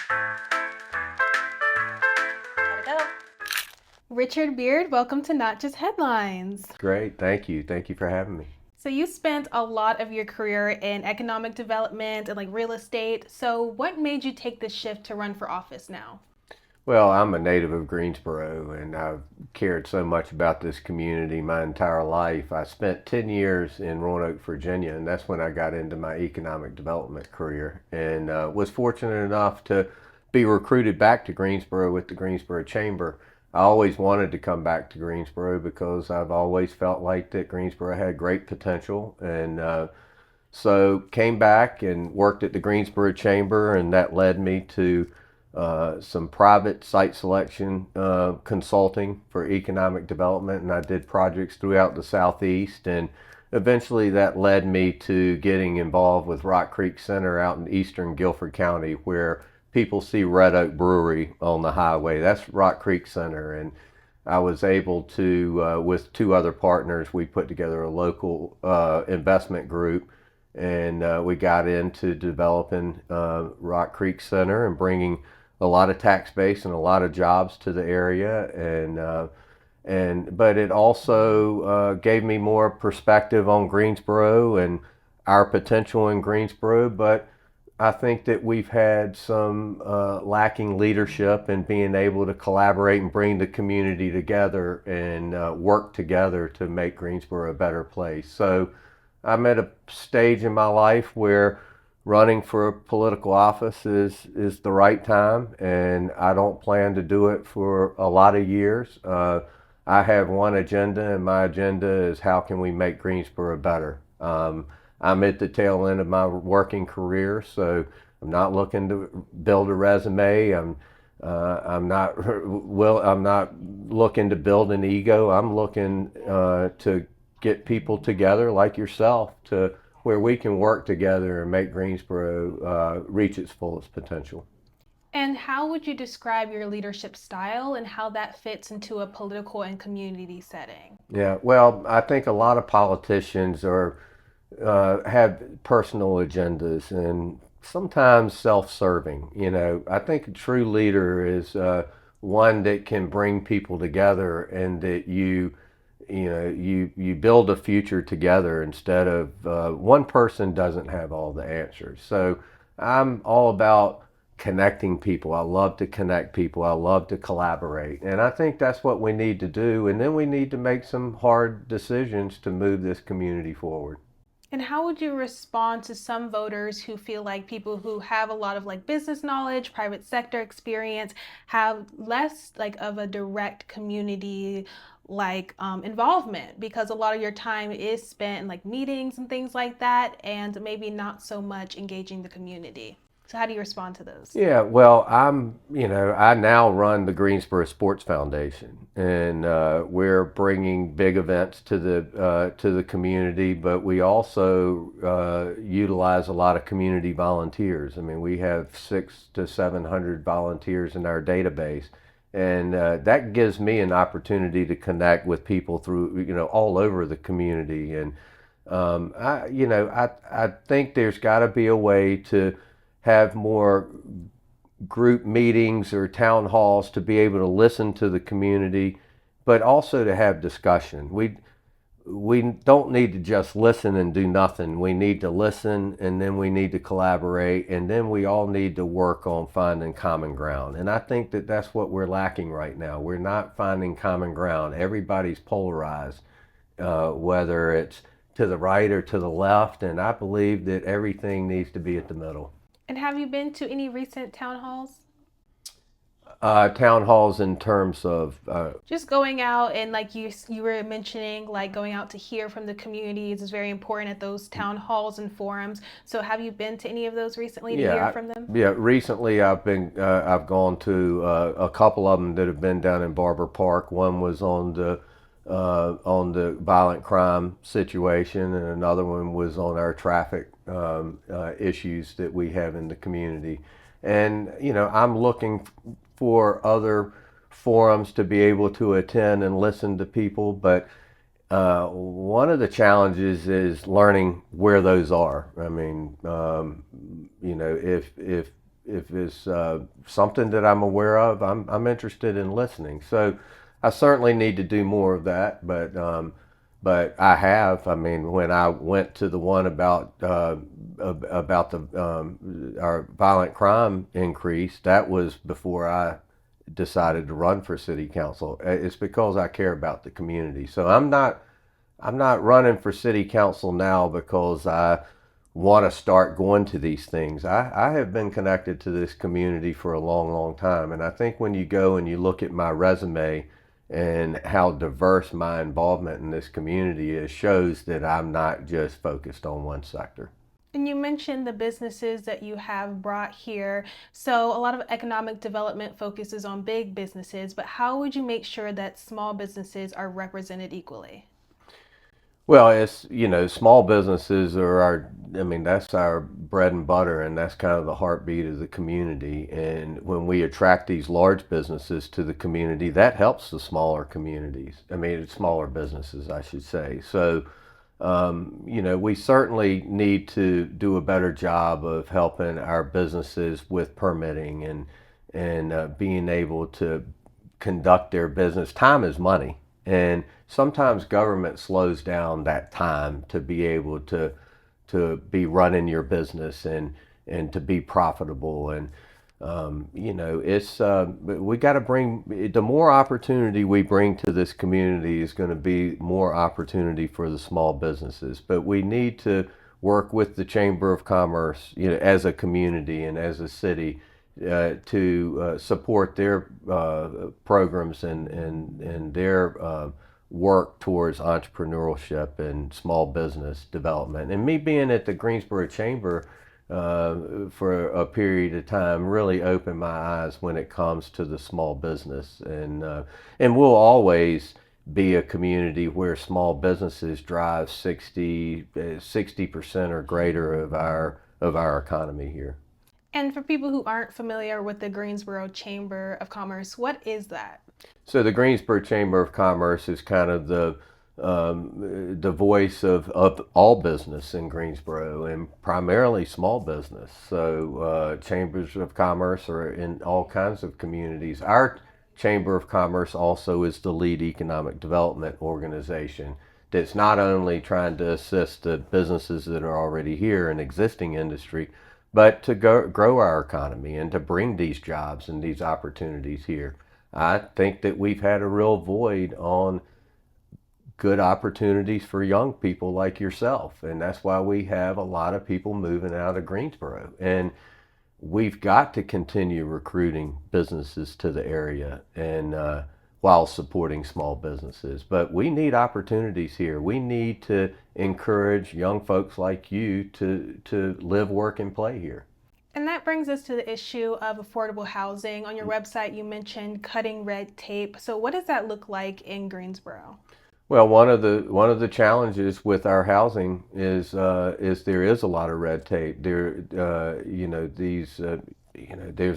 Gotta go. Richard Beard, welcome to Not Just Headlines. Great, thank you. Thank you for having me. So you spent a lot of your career in economic development and like real estate. So what made you take the shift to run for office now? Well, I'm a native of Greensboro and I've cared so much about this community my entire life. I spent 10 years in Roanoke, Virginia, and that's when I got into my economic development career and was fortunate enough to be recruited back to Greensboro with the Greensboro Chamber. I always wanted to come back to Greensboro because I've always felt like that Greensboro had great potential and so came back and worked at the Greensboro Chamber, and that led me to some private site selection consulting for economic development, and I did projects throughout the southeast. And eventually, that led me to getting involved with Rock Creek Center out in eastern Guilford County, where people see Red Oak Brewery on the highway. That's Rock Creek Center, and I was able to, with two other partners, we put together a local investment group, and we got into developing Rock Creek Center and bringing a lot of tax base and a lot of jobs to the area, and but it also gave me more perspective on Greensboro and our potential in Greensboro. But I think that we've had some lacking leadership in being able to collaborate and bring the community together and work together to make Greensboro a better place. So I'm at a stage in my life where running for a political office is the right time, and I don't plan to do it for a lot of years. I have one agenda, and my agenda is how can we make Greensboro better. I'm at the tail end of my working career, so I'm not looking to build a resume. I'm not looking to build an ego. I'm looking to get people together like yourself to where we can work together and make Greensboro reach its fullest potential. And how would you describe your leadership style and how that fits into a political and community setting? Yeah, well, I think a lot of politicians are have personal agendas and sometimes self-serving. I think a true leader is one that can bring people together and that you build a future together instead of one person doesn't have all the answers. So I'm all about connecting people. I love to connect people. I love to collaborate. And I think that's what we need to do. And then we need to make some hard decisions to move this community forward. And how would you respond to some voters who feel like people who have a lot of like business knowledge, private sector experience, have less like of a direct community involvement because a lot of your time is spent in like meetings and things like that, and maybe not so much engaging the community. So how do you respond to those? Yeah, well, I now run the Greensboro Sports Foundation, and we're bringing big events to the community, but we also utilize a lot of community volunteers. I mean, we have 600 to 700 volunteers in our database, and that gives me an opportunity to connect with people through, all over the community. And I think there's got to be a way to have more group meetings or town halls to be able to listen to the community, but also to have discussion. We don't need to just listen and do nothing. We need to listen, and then we need to collaborate, and then we all need to work on finding common ground. And I think that that's what we're lacking right now. We're not finding common ground. Everybody's polarized, whether it's to the right or to the left, and I believe that everything needs to be at the middle. And have you been to any recent town halls? Town halls in terms of Just going out and like you were mentioning, like going out to hear from the communities is very important at those town halls and forums. So have you been to any of those recently to hear yeah, from them? yeah. Recently, I've gone to a couple of them that have been down in Barber Park. One was on the violent crime situation, and another one was on our traffic issues that we have in the community. And I'm looking for other forums to be able to attend and listen to people, but one of the challenges is learning where those are. I mean, if it's something that I'm aware of, I'm interested in listening. So I certainly need to do more of that, but I have. I mean, when I went to the one about the our violent crime increase, that was before I decided to run for city council. It's because I care about the community. So I'm not running for city council now because I want to start going to these things. I have been connected to this community for a long, long time. And I think when you go and you look at my resume and how diverse my involvement in this community is, shows that I'm not just focused on one sector. And you mentioned the businesses that you have brought here. So, a lot of economic development focuses on big businesses, but how would you make sure that small businesses are represented equally? Well, it's, small businesses are I mean, that's our bread and butter, and that's kind of the heartbeat of the community. And when we attract these large businesses to the community, that helps the smaller communities. I mean, smaller businesses, I should say. So, we certainly need to do a better job of helping our businesses with permitting and being able to conduct their business. Time is money, and sometimes government slows down that time to be able to be running your business and to be profitable. And it's we got to bring the more opportunity we bring to this community is going to be more opportunity for the small businesses. But we need to work with the Chamber of Commerce, as a community and as a city, to support their programs and their work towards entrepreneurship and small business development. And me being at the Greensboro Chamber for a period of time really opened my eyes when it comes to the small business, and we'll always be a community where small businesses drive 60% or greater of our economy here. And for people who aren't familiar with the Greensboro Chamber of Commerce, what is that? So the Greensboro Chamber of Commerce is kind of the voice of all business in Greensboro and primarily small business. So chambers of commerce are in all kinds of communities. Our Chamber of Commerce also is the lead economic development organization that's not only trying to assist the businesses that are already here in existing industry, but to grow our economy and to bring these jobs and these opportunities here. I think that we've had a real void on good opportunities for young people like yourself. And that's why we have a lot of people moving out of Greensboro. And we've got to continue recruiting businesses to the area and while supporting small businesses. But we need opportunities here. We need to encourage young folks like you to live, work, and play here. And that brings us to the issue of affordable housing. On your website, you mentioned cutting red tape. So, what does that look like in Greensboro? Well, one of the challenges with our housing is there is a lot of red tape. There's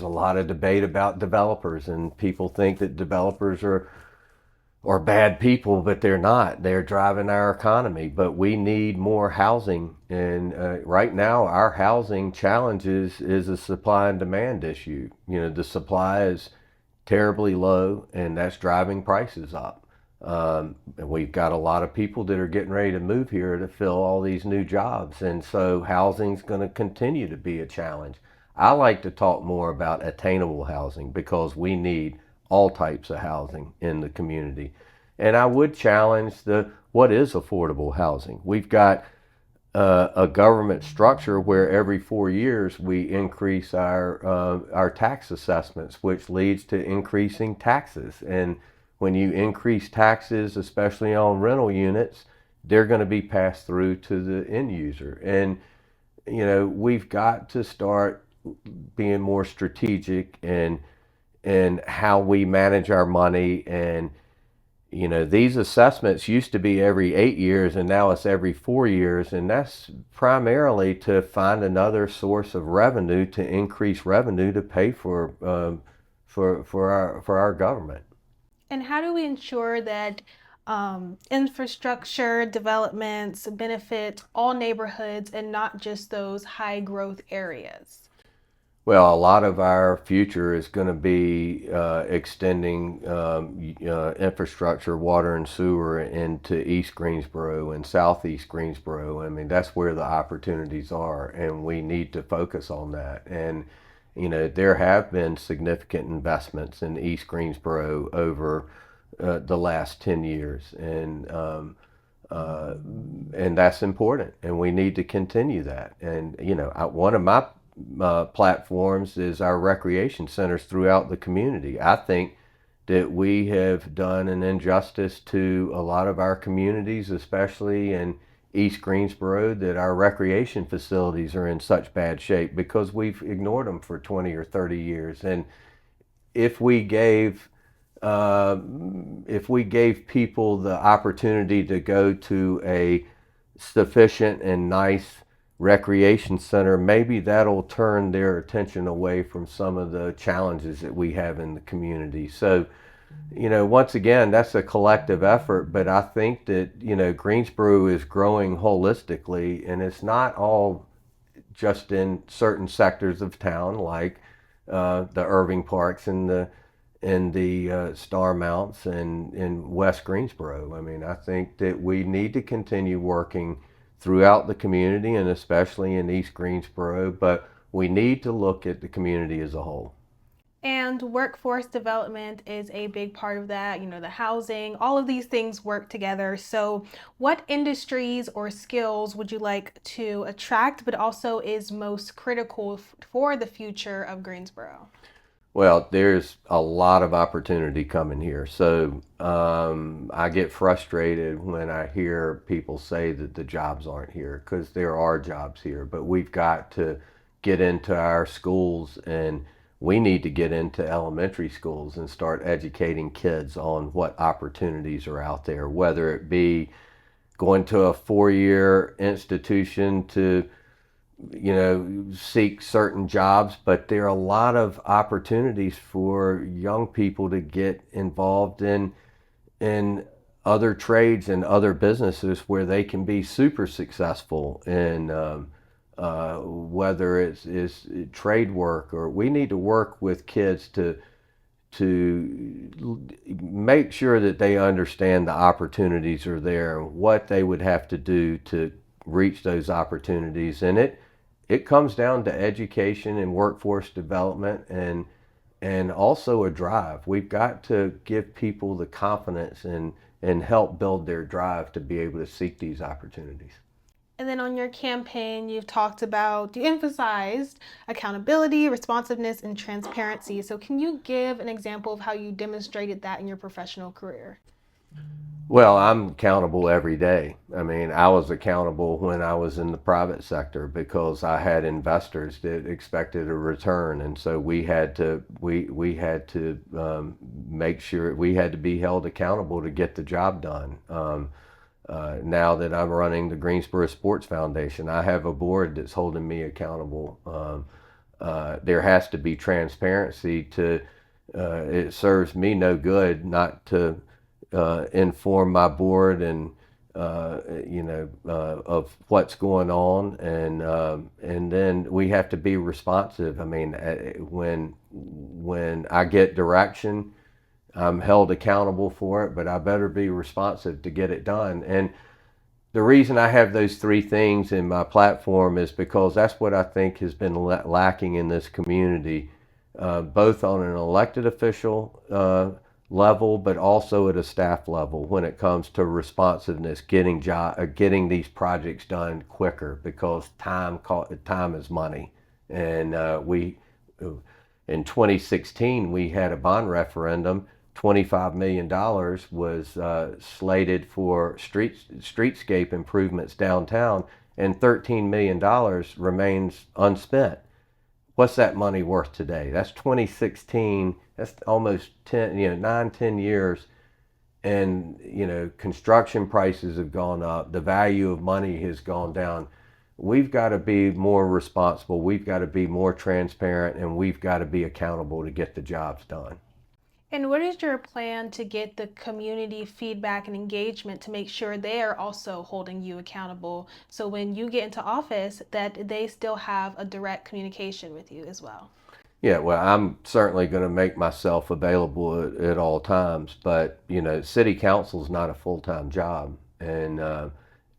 a lot of debate about developers, and people think that developers are bad people, but they're not. They're driving our economy. But we need more housing, and right now our housing challenges is a supply and demand issue. The supply is terribly low, and that's driving prices up. And we've got a lot of people that are getting ready to move here to fill all these new jobs, and so housing's going to continue to be a challenge. I like to talk more about attainable housing because we need all types of housing in the community. And I would challenge the what is affordable housing. We've got a government structure where every 4 years we increase our tax assessments, which leads to increasing taxes. And when you increase taxes, especially on rental units, they're going to be passed through to the end user. And we've got to start being more strategic and how we manage our money. And these assessments used to be every 8 years, and now it's every 4 years, and that's primarily to find another source of revenue to increase revenue to pay for our government. And how do we ensure that infrastructure developments benefit all neighborhoods and not just those high growth areas? Well, a lot of our future is going to be extending infrastructure, water and sewer into East Greensboro and Southeast Greensboro. I mean, that's where the opportunities are, and we need to focus on that. And, there have been significant investments in East Greensboro over the last 10 years. Uh, and that's important, and we need to continue that. And one of my platforms is our recreation centers throughout the community. I think that we have done an injustice to a lot of our communities, especially in East Greensboro, that our recreation facilities are in such bad shape because we've ignored them for 20 or 30 years. And if we gave uh, if we gave people the opportunity to go to a sufficient and nice recreation center, maybe that'll turn their attention away from some of the challenges that we have in the community. So, once again, that's a collective effort, but I think that, Greensboro is growing holistically, and it's not all just in certain sectors of town, like the Irving Parks and the Star Mounts and in West Greensboro. I mean, I think that we need to continue working throughout the community and especially in East Greensboro, but we need to look at the community as a whole. And workforce development is a big part of that. The housing, all of these things work together. So, what industries or skills would you like to attract, but also is most critical for the future of Greensboro? Well, there's a lot of opportunity coming here. So I get frustrated when I hear people say that the jobs aren't here because there are jobs here. But we've got to get into our schools, and we need to get into elementary schools and start educating kids on what opportunities are out there, whether it be going to a 4-year institution to seek certain jobs, but there are a lot of opportunities for young people to get involved in other trades and other businesses where they can be super successful in whether it's trade work, or we need to work with kids to make sure that they understand the opportunities are there and what they would have to do to reach those opportunities. And it comes down to education and workforce development, and also a drive. We've got to give people the confidence and help build their drive to be able to seek these opportunities. And then on your campaign, you emphasized accountability, responsiveness, and transparency. So, can you give an example of how you demonstrated that in your professional career? Well, I'm accountable every day. I mean, I was accountable when I was in the private sector because I had investors that expected a return, and so we had to make sure we had to be held accountable to get the job done. Now that I'm running the Greensboro Sports Foundation, I have a board that's holding me accountable. There has to be transparency to. It serves me no good not to inform my board and of what's going on, and then we have to be responsive. I mean, when I get direction, I'm held accountable for it, but I better be responsive to get it done. And the reason I have those three things in my platform is because that's what I think has been lacking in this community, both on an elected official level, but also at a staff level when it comes to responsiveness, getting these projects done quicker because time is money, and we in 2016 we had a bond referendum. $25 million was slated for streetscape improvements downtown, and $13 million remains unspent. What's that money worth today? That's 2016. That's almost 10, 9, 10 years. And, construction prices have gone up. The value of money has gone down. We've got to be more responsible. We've got to be more transparent, and we've got to be accountable to get the jobs done. And what is your plan to get the community feedback and engagement to make sure they are also holding you accountable so when you get into office that they still have a direct communication with you as well? Yeah, well, I'm certainly going to make myself available at all times, but city council is not a full time job, and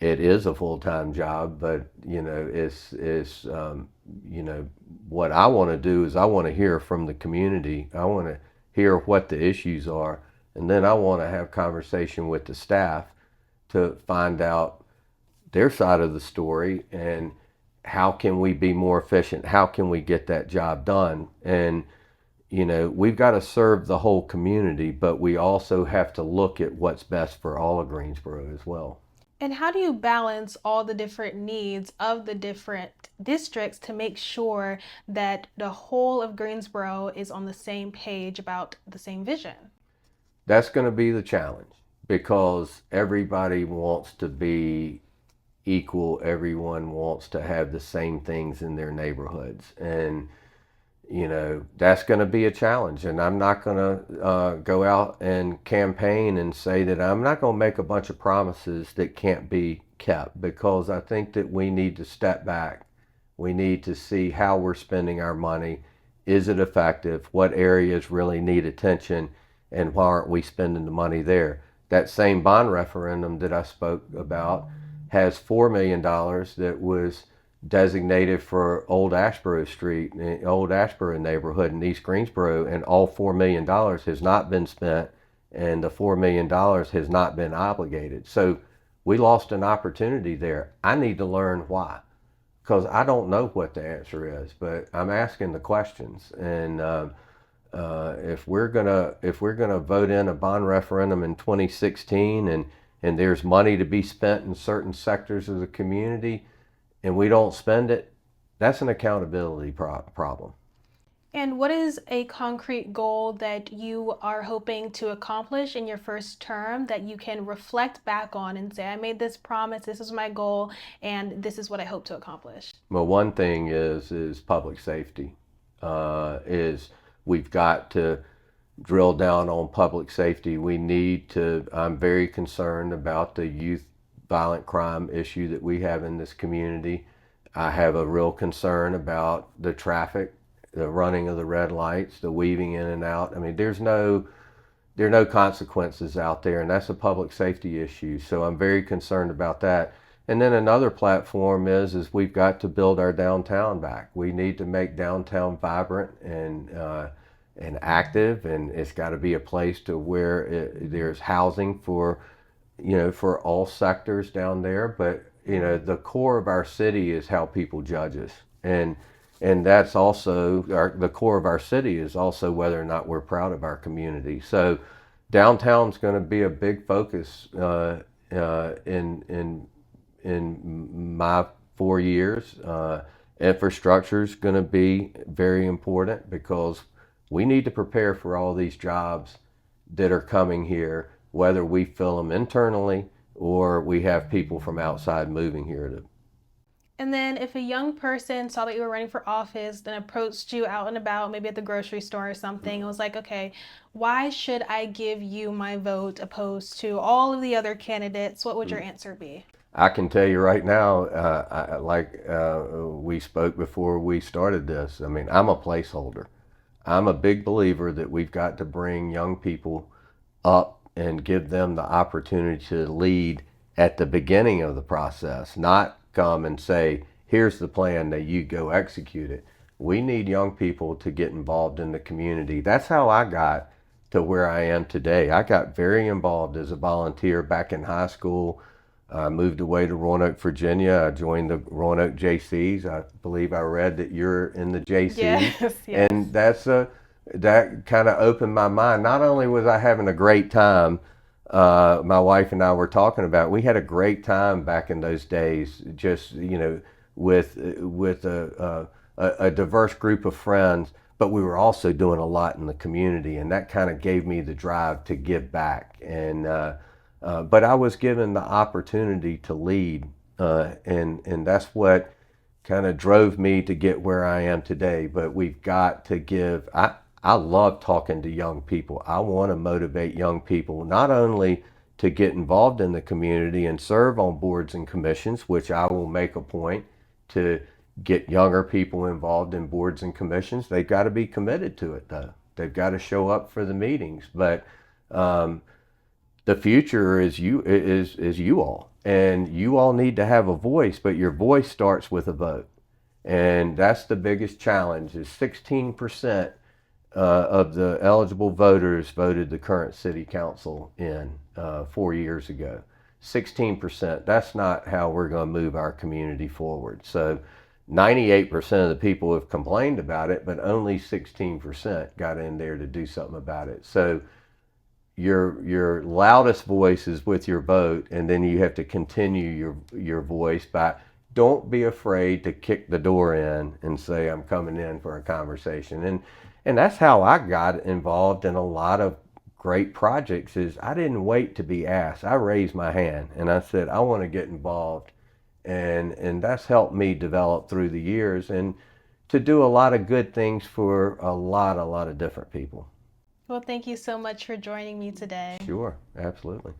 it is a full time job. But it's you know what I want to do is I want to hear from the community. I want to hear what the issues are, and then I want to have conversation with the staff to find out their side of the story and how can we be more efficient? How can we get that job done? And we've got to serve the whole community, but we also have to look at what's best for all of Greensboro as well. And how do you balance all the different needs of the different districts to make sure that the whole of Greensboro is on the same page about the same vision? That's going to be the challenge because everybody wants to be equal. Everyone wants to have the same things in their neighborhoods. And that's going to be a challenge. And I'm not going to go out and campaign and say that I'm not going to make a bunch of promises that can't be kept, because I think that we need to step back. We need to see how we're spending our money. Is it effective? What areas really need attention? And why aren't we spending the money there? That same bond referendum that I spoke about has $4 million that was designated for Old Ashboro Street, Old Ashboro neighborhood in East Greensboro, and all $4 million has not been spent, and the $4 million has not been obligated. So we lost an opportunity there. I need to learn why, because I don't know what the answer is, but I'm asking the questions. And if we're gonna vote in a bond referendum in 2016, and there's money to be spent in certain sectors of the community, and we don't spend it, that's an accountability problem. And what is a concrete goal that you are hoping to accomplish in your first term that you can reflect back on and say, I made this promise, this is my goal, and this is what I hope to accomplish? Well, one thing is public safety. Is we've got to drill down on public safety. We need to. I'm very concerned about the youth violent crime issue that we have in this community. I have a real concern about the traffic, the running of the red lights, the weaving in and out. I mean, there are no consequences out there, and that's a public safety issue. So I'm very concerned about that. And then another platform is we've got to build our downtown back. We need to make downtown vibrant and active, and it's got to be a place to where there's housing for for all sectors down there. But the core of our city is how people judge us, and that's also the core of our city is also whether or not we're proud of our community. So downtown's going to be a big focus in my 4 years. Infrastructure is going to be very important because we need to prepare for all these jobs that are coming here, whether we fill them internally or we have people from outside moving here to. And then if a young person saw that you were running for office, then approached you out and about, maybe at the grocery store or something, and was like, okay, why should I give you my vote opposed to all of the other candidates? What would your answer be? I can tell you right now, we spoke before we started this. I mean, I'm a placeholder. I'm a big believer that we've got to bring young people up and give them the opportunity to lead at the beginning of the process, not come and say, here's the plan, that you go execute it. We need young people to get involved in the community. That's how I got to where I am today. I got very involved as a volunteer back in high school. I moved away to Roanoke, Virginia. I joined the Roanoke JCs. I believe I read that you're in the JCs. Yes, yes. And that kind of opened my mind. Not only was I having a great time, my wife and I were talking about, we had a great time back in those days, just, with a diverse group of friends, but we were also doing a lot in the community. And that kind of gave me the drive to give back. But I was given the opportunity to lead, and that's what kind of drove me to get where I am today. But we've got to give. I love talking to young people. I want to motivate young people not only to get involved in the community and serve on boards and commissions, which I will make a point to get younger people involved in boards and commissions. They've got to be committed to it, though. They've got to show up for the meetings. But um, the future is you all, and you all need to have a voice. But your voice starts with a vote, and that's the biggest challenge. Is 16% of the eligible voters voted the current city council in 4 years ago. 16%. That's not how we're going to move our community forward. So 98% of the people have complained about it, but only 16% got in there to do something about it. So your loudest voice is with your vote, and then you have to continue your voice by, don't be afraid to kick the door in and say, I'm coming in for a conversation. And that's how I got involved in a lot of great projects. Is I didn't wait to be asked. I raised my hand and I said, I want to get involved. And that's helped me develop through the years and to do a lot of good things for a lot of different people. Well, thank you so much for joining me today. Sure, absolutely.